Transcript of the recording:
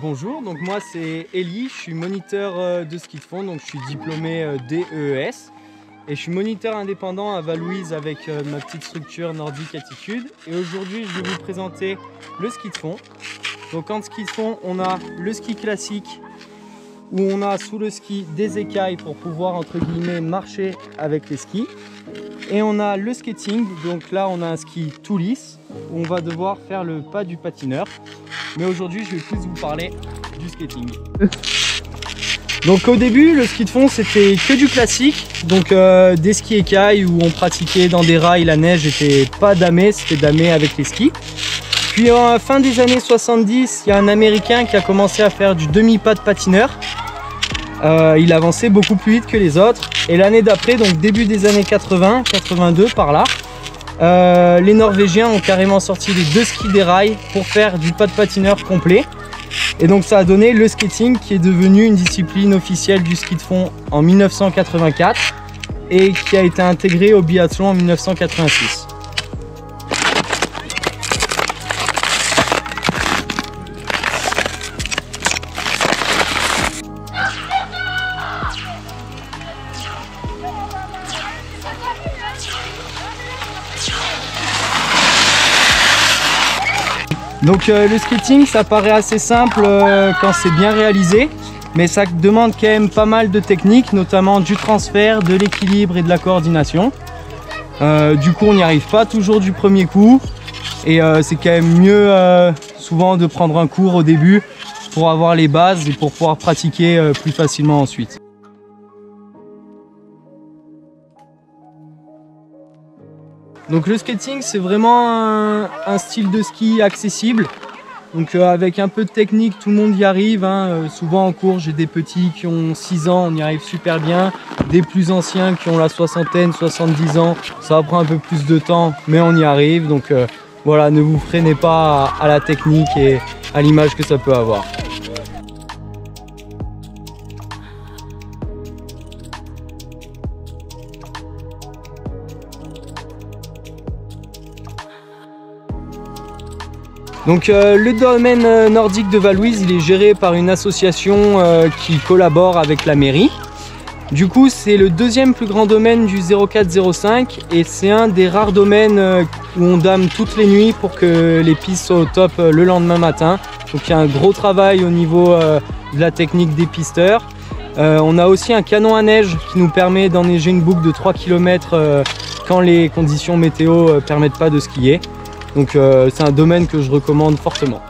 Bonjour, donc moi c'est Eli, je suis moniteur de ski de fond, donc je suis diplômé DEES et je suis moniteur indépendant à Val-Louise avec ma petite structure Nordic Attitude. Et aujourd'hui je vais vous présenter le ski de fond. Donc en ski de fond on a le ski classique où on a sous le ski des écailles pour pouvoir entre guillemets marcher avec les skis. Et on a le skating, donc là on a un ski tout lisse où on va devoir faire le pas du patineur. Mais aujourd'hui je vais plus vous parler du skating. Donc au début le ski de fond c'était que du classique, donc des skis écailles où on pratiquait dans des rails, la neige n'était pas damée, c'était damé avec les skis. Puis en fin des années 70, il y a un américain qui a commencé à faire du demi-pas de patineur. Il avançait beaucoup plus vite que les autres. Et l'année d'après, donc début des années 80, 82 par là, les Norvégiens ont carrément sorti les deux skis des rails pour faire du pas de patineur complet. Et donc ça a donné le skating qui est devenu une discipline officielle du ski de fond en 1984 et qui a été intégré au biathlon en 1986. Donc le skating ça paraît assez simple quand c'est bien réalisé, mais ça demande quand même pas mal de techniques, notamment du transfert, de l'équilibre et de la coordination. Du coup on n'y arrive pas toujours du premier coup et c'est quand même mieux souvent de prendre un cours au début pour avoir les bases et pour pouvoir pratiquer plus facilement ensuite. Donc le skating c'est vraiment un style de ski accessible, donc avec un peu de technique tout le monde y arrive, hein. Souvent en cours j'ai des petits qui ont 6 ans, on y arrive super bien, des plus anciens qui ont la soixantaine, 70 ans, ça va prendre un peu plus de temps mais on y arrive, donc voilà, ne vous freinez pas à la technique et à l'image que ça peut avoir. Donc le domaine nordique de Val-Louise, il est géré par une association qui collabore avec la mairie. Du coup, c'est le deuxième plus grand domaine du 04-05 et c'est un des rares domaines où on dame toutes les nuits pour que les pistes soient au top le lendemain matin. Donc il y a un gros travail au niveau de la technique des pisteurs. On a aussi un canon à neige qui nous permet d'enneiger une boucle de 3 km quand les conditions météo ne permettent pas de skier. Donc c'est un domaine que je recommande fortement.